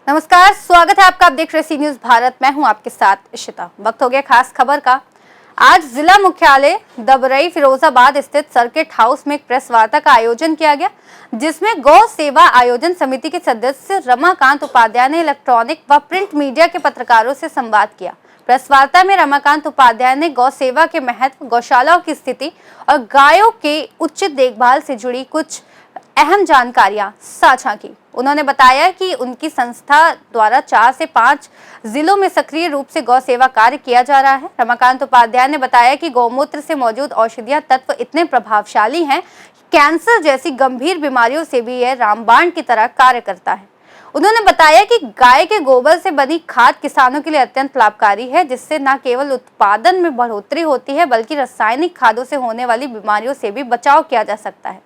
नमस्कार, स्वागत है आपका। आप देख रहे सी न्यूज भारत। मैं हूं आपके साथ इशिता। वक्त हो गया खास खबर का। आज जिला मुख्यालय दबरई फिरोजाबाद स्थित सर्किट हाउस में एक प्रेस वार्ता का आयोजन किया गया, जिसमें गौ सेवा आयोजन समिति के सदस्य रमाकांत उपाध्याय ने इलेक्ट्रॉनिक व प्रिंट मीडिया के पत्रकारों से संवाद किया। प्रेस वार्ता में रमाकांत उपाध्याय ने गौ सेवा के महत्व, गौशालाओं की स्थिति और गायों के उचित देखभाल से जुड़ी कुछ अहम जानकारियां साझा की। उन्होंने बताया कि उनकी संस्था द्वारा 4 से 5 जिलों में सक्रिय रूप से गौ सेवा कार्य किया जा रहा है। रमाकांत उपाध्याय ने बताया कि गौमूत्र से मौजूद औषधीय तत्व इतने प्रभावशाली हैं कि कैंसर जैसी गंभीर बीमारियों से भी यह रामबाण की तरह कार्य करता है। उन्होंने बताया कि गाय के गोबर से बनी खाद किसानों के लिए अत्यंत लाभकारी है, जिससे न केवल उत्पादन में बढ़ोतरी होती है बल्कि रासायनिक खादों से होने वाली बीमारियों से भी बचाव किया जा सकता है।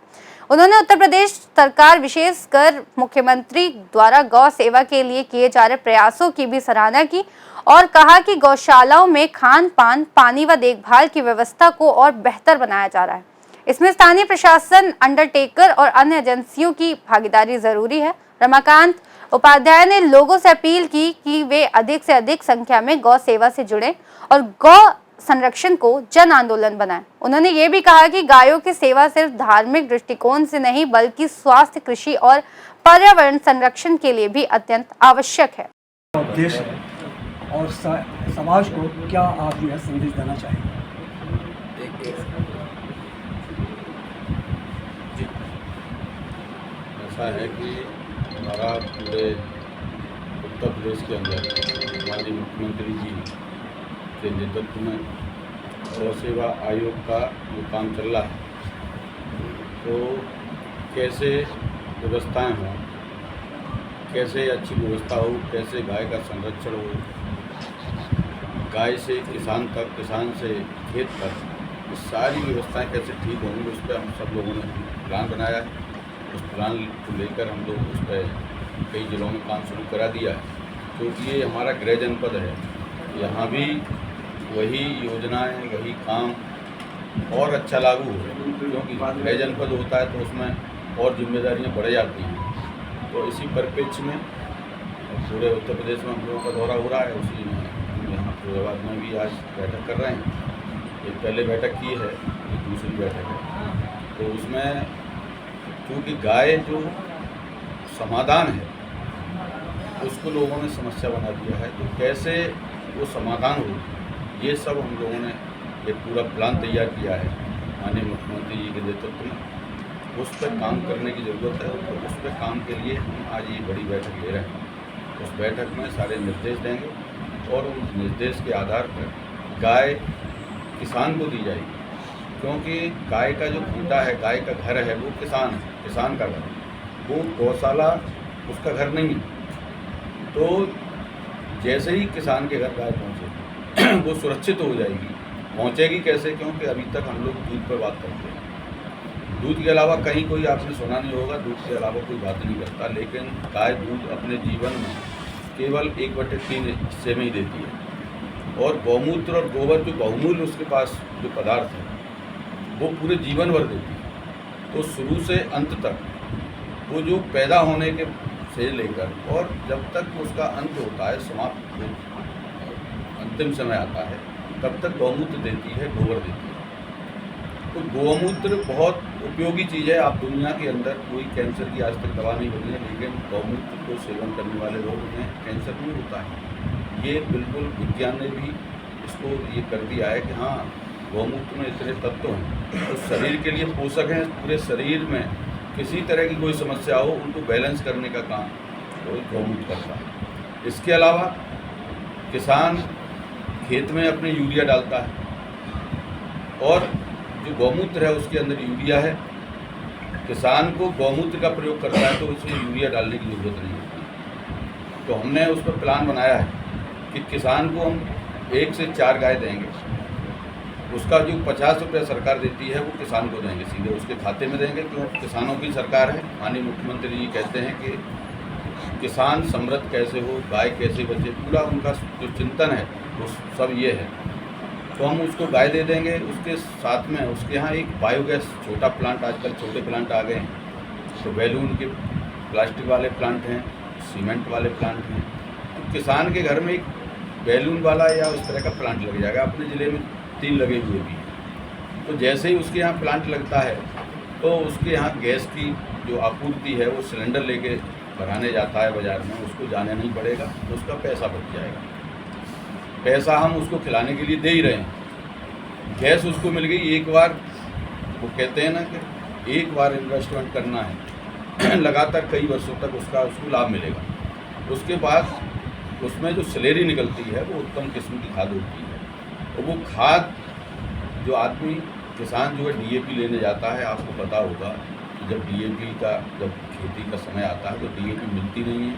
उन्होंने उत्तर प्रदेश सरकार, विशेषकर मुख्यमंत्री द्वारा गौ सेवा के लिए किए जा रहे प्रयासों की भी सराहना की और कहा कि गौशालाओं में खान पान, पानी व देखभाल की व्यवस्था को और बेहतर बनाया जा रहा है। इसमें स्थानीय प्रशासन, अंडरटेकर और अन्य एजेंसियों की भागीदारी जरूरी है। रमाकांत उपाध्याय ने लोगों से अपील की कि वे अधिक से अधिक संख्या में गौ सेवा से जुड़े और गौ संरक्षण को जन आंदोलन बनाएं। उन्होंने ये भी कहा कि गायों की सेवा सिर्फ धार्मिक दृष्टिकोण से नहीं बल्कि स्वास्थ्य, कृषि और पर्यावरण संरक्षण के लिए भी अत्यंत आवश्यक है। देश और समाज को क्या आप जो है संदेश देना चाहेंगे? ऐसा है कि हमारा पूरे उत्तर प्रदेश के अंदर माननीय मुख्यमंत्री जी के नेतृत्व में गौ सेवा आयोग का जो काम चल रहा है, तो कैसे व्यवस्थाएं हों, कैसे अच्छी व्यवस्था हो, कैसे गाय का संरक्षण हो, गाय से किसान तक, किसान से खेत तक, ये सारी व्यवस्थाएं कैसे ठीक होंगी, उस पर हम सब लोगों ने प्लान बनाया है। उस प्लान को लेकर हम लोग उस पर कई जिलों में काम शुरू करा दिया है, क्योंकि ये हमारा गृह जनपद है। यहाँ भी वही योजनाएं, वही काम और अच्छा लागू हो, क्योंकि गृह जनपद होता है तो उसमें और जिम्मेदारियां बढ़ जाती हैं। तो इसी परिप्रेक्ष्य में पूरे उत्तर प्रदेश में हम लोगों का दौरा हो रहा है। उसी में हम यहाँ फिरोजाबाद में भी आज बैठक कर रहे हैं। एक पहले बैठक की है, एक दूसरी बैठक है। तो उसमें क्योंकि गाय जो समाधान है उसको लोगों ने समस्या बना दिया है, तो कैसे वो समाधान हो, ये सब हम लोगों ने एक पूरा प्लान तैयार किया है माननीय मुख्यमंत्री जी के नेतृत्व में। उस पर काम करने की ज़रूरत है, तो उस पर काम के लिए हम आज ये बड़ी बैठक ले रहे हैं। उस बैठक में सारे निर्देश देंगे और उस निर्देश के आधार पर गाय किसान को दी जाएगी, क्योंकि गाय का जो खूंटा है, गाय का घर है, वो किसान है, किसान का घर, वो गौशाला उसका घर नहीं है। तो जैसे ही किसान के घर गाय पहुँचे वो सुरक्षित हो जाएगी। पहुँचेगी कैसे? क्योंकि अभी तक हम लोग दूध पर बात करते हैं, दूध के अलावा कहीं कोई आपने सुना नहीं होगा, दूध के अलावा कोई बात नहीं करता। लेकिन गाय दूध अपने जीवन में केवल 1/3 हिस्से में ही देती है, और गौमूत्र और गोबर जो बहुमूल्य उसके पास जो पदार्थ है वो पूरे जीवन भर देती है। तो शुरू से अंत तक वो जो पैदा होने के से लेकर और जब तक उसका अंत होता है, समाप्त अंतिम समय आता है, तब तक गौमूत्र देती है, गोबर देती है। तो गौमूत्र बहुत उपयोगी चीज़ है। आप दुनिया के अंदर कोई कैंसर की आज तक दवा नहीं बनी है, लेकिन गौमूत्र को सेवन करने वाले लोगों में कैंसर नहीं होता है। ये बिल्कुल विज्ञान ने भी इसको ये कर दिया है कि हाँ, गौमूत्र में इतने तत्व हैं तो शरीर के लिए पोषक हैं। पूरे शरीर में किसी तरह की कोई समस्या हो, उनको बैलेंस करने का काम तो गौमूत्र करता है। इसके अलावा किसान खेत में अपने यूरिया डालता है, और जो गौमूत्र है उसके अंदर यूरिया है। किसान को गौमूत्र का प्रयोग करता है तो उसमें यूरिया डालने की ज़रूरत नहीं होती। तो हमने उस पर प्लान बनाया है कि किसान को हम 1 से 4 गाय देंगे। उसका जो 50 रुपये सरकार देती है वो किसान को देंगे, सीधे उसके खाते में देंगे, क्यों? किसानों की सरकार है। माननीय मुख्यमंत्री जी कहते हैं कि किसान समृद्ध कैसे हो, गाय कैसे बचे, पूरा उनका जो चिंतन है वो सब ये है। तो हम उसको गाय दे देंगे। उसके साथ में उसके यहाँ एक बायोगैस छोटा प्लांट, आजकल छोटे प्लांट आ गए हैं, तो बैलून के प्लास्टिक वाले प्लांट हैं, सीमेंट वाले प्लांट हैं। तो किसान के घर में एक बैलून वाला या उस तरह का प्लांट लग जाएगा। अपने ज़िले में 3 लगे हुए भी हैं। तो जैसे ही उसके यहाँ प्लांट लगता है तो उसके यहाँ गैस की जो आपूर्ति है वो सिलेंडर लेके भराने जाता है बाज़ार में, उसको जाने नहीं पड़ेगा, तो उसका पैसा बच जाएगा। पैसा हम उसको खिलाने के लिए दे ही रहे हैं। गैस उसको मिल गई एक बार, वो कहते हैं ना कि एक बार इन्वेस्टमेंट करना है लगातार कई वर्षों तक उसको लाभ मिलेगा। उसके बाद उसमें जो स्लेरी निकलती है वो उत्तम किस्म की खाद होती है। और वो खाद जो आदमी किसान जो है डीएपी लेने जाता है, आपको पता होगा जब डीएपी का जब खेती का समय आता है तो डीएपी मिलती नहीं है,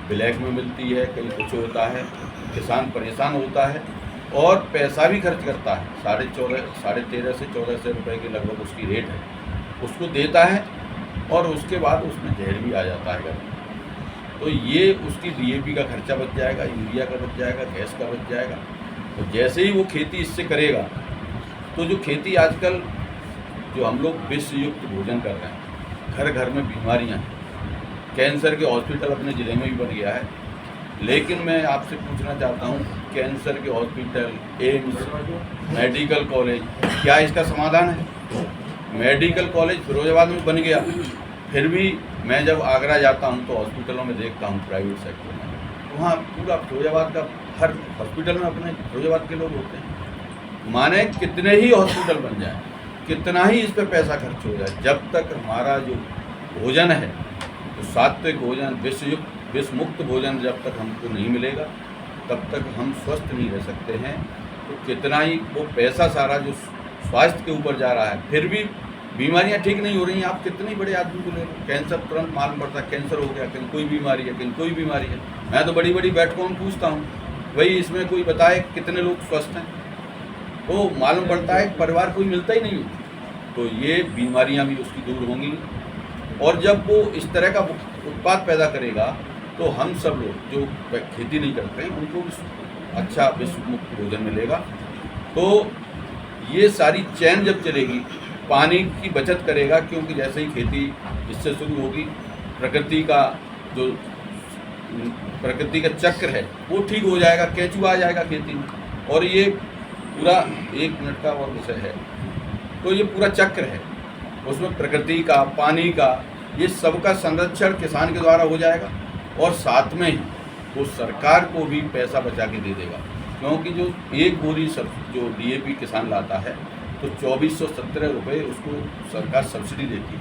ब्लैक में मिलती है, कहीं कुछ होता है, किसान परेशान होता है और पैसा भी खर्च करता है। 13.5 से 1400 रुपये के लगभग उसकी रेट है, उसको देता है और उसके बाद उसमें जहर भी आ जाता है घर में। तो ये उसकी डीएपी का खर्चा बच जाएगा, यूरिया का बच जाएगा, गैस का बच जाएगा। तो जैसे ही वो खेती इससे करेगा तो जो खेती आजकल जो हम लोग विष युक्त भोजन कर रहे हैं, घर घर में बीमारियां हैं, कैंसर के हॉस्पिटल अपने ज़िले में भी बन गया है। लेकिन मैं आपसे पूछना चाहता हूँ, कैंसर के हॉस्पिटल, एम्स, मेडिकल कॉलेज, क्या इसका समाधान है? मेडिकल कॉलेज फिरोजाबाद में बन गया, फिर भी मैं जब आगरा जाता हूँ तो हॉस्पिटलों में देखता हूँ प्राइवेट सेक्टर में, वहाँ पूरा फिरोजाबाद का हर हॉस्पिटल में अपने फिरोजाबाद के लोग होते हैं। माने कितने ही हॉस्पिटल बन जाए, कितना ही इस पर पैसा खर्च हो जाए, जब तक हमारा जो भोजन है तो सात्विक भोजन, विष मुक्त भोजन जब तक हमको नहीं मिलेगा तब तक हम स्वस्थ नहीं रह सकते हैं। तो कितना ही वो पैसा सारा जो स्वास्थ्य के ऊपर जा रहा है, फिर भी बीमारियां ठीक नहीं हो रही हैं। आप कितने बड़े आदमी को ले लो, कैंसर तुरंत मालूम पड़ता है, कैंसर हो गया, कहीं कोई बीमारी है, कहीं कोई बीमारी है। मैं तो बड़ी बड़ी बैठकों में पूछता हूँ, भाई इसमें कोई बताए कितने लोग स्वस्थ हैं, तो मालूम पड़ता है परिवार कोई मिलता ही नहीं। तो ये बीमारियां भी उसकी दूर होंगी। और जब वो इस तरह का उत्पाद पैदा करेगा तो हम सब लोग जो खेती नहीं करते हैं उनको अच्छा विष मुक्त भोजन मिलेगा। तो ये सारी चैन जब चलेगी, पानी की बचत करेगा, क्योंकि जैसे ही खेती इससे शुरू होगी, प्रकृति का चक्र है वो ठीक हो जाएगा, केंचुआ आ जाएगा खेती में। और ये पूरा 1 मिनट का और विषय है, तो ये पूरा चक्र है, उसमें प्रकृति का, पानी का, ये सबका संरक्षण किसान के द्वारा हो जाएगा। और साथ में ही वो सरकार को भी पैसा बचा के दे देगा, क्योंकि जो एक बोरी जो डीएपी किसान लाता है तो 2417 रुपये उसको सरकार सब्सिडी देती है,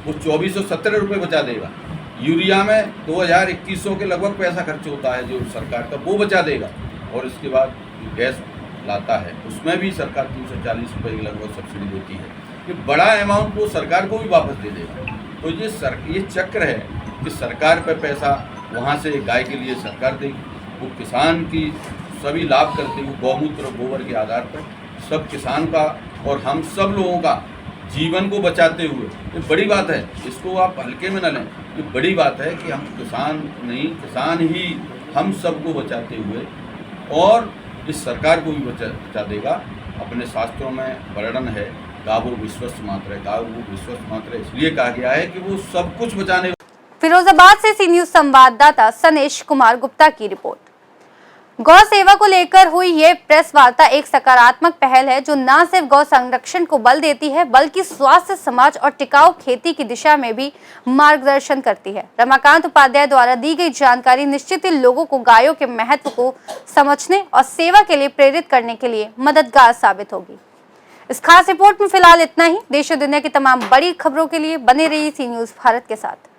वो 2417 रुपये बचा देगा। यूरिया में 2000-2100 के लगभग पैसा खर्च होता है जो सरकार का, वो बचा देगा। और इसके बाद गैस लाता है उसमें भी सरकार 340 रुपये की लगभग सब्सिडी देती है। ये बड़ा अमाउंट वो सरकार को भी वापस दे देगा। तो ये चक्र है कि सरकार पर पैसा वहाँ से गाय के लिए सरकार देगी, वो किसान की सभी लाभ करते हुए गौमूत्र और गोबर के आधार पर सब किसान का और हम सब लोगों का जीवन को बचाते हुए, ये बड़ी बात है, इसको आप हल्के में न लें। ये बड़ी बात है कि हम किसान ही हम सबको बचाते हुए और इस सरकार को भी बचा देगा। अपने शास्त्रों में वर्णन है, गावो विश्वस्त मात्र है। गावो विश्वस्त मात्र इसलिए कहा गया है कि वो सब कुछ बचाने। फिरोजाबाद से सी न्यूज संवाददाता सनेश कुमार गुप्ता की रिपोर्ट। गौ सेवा को लेकर हुई ये प्रेस वार्ता एक सकारात्मक पहल है जो न सिर्फ गौ संरक्षण को बल देती है बल्कि स्वास्थ्य, समाज और टिकाऊ खेती की दिशा में भी मार्गदर्शन करती है। रमाकांत उपाध्याय द्वारा दी गई जानकारी निश्चित ही लोगों को गायों के महत्व को समझने और सेवा के लिए प्रेरित करने के लिए मददगार साबित होगी। इस खास रिपोर्ट में फिलहाल इतना ही। देश और दुनिया की तमाम बड़ी खबरों के लिए बने रहिए सी न्यूज भारत के साथ।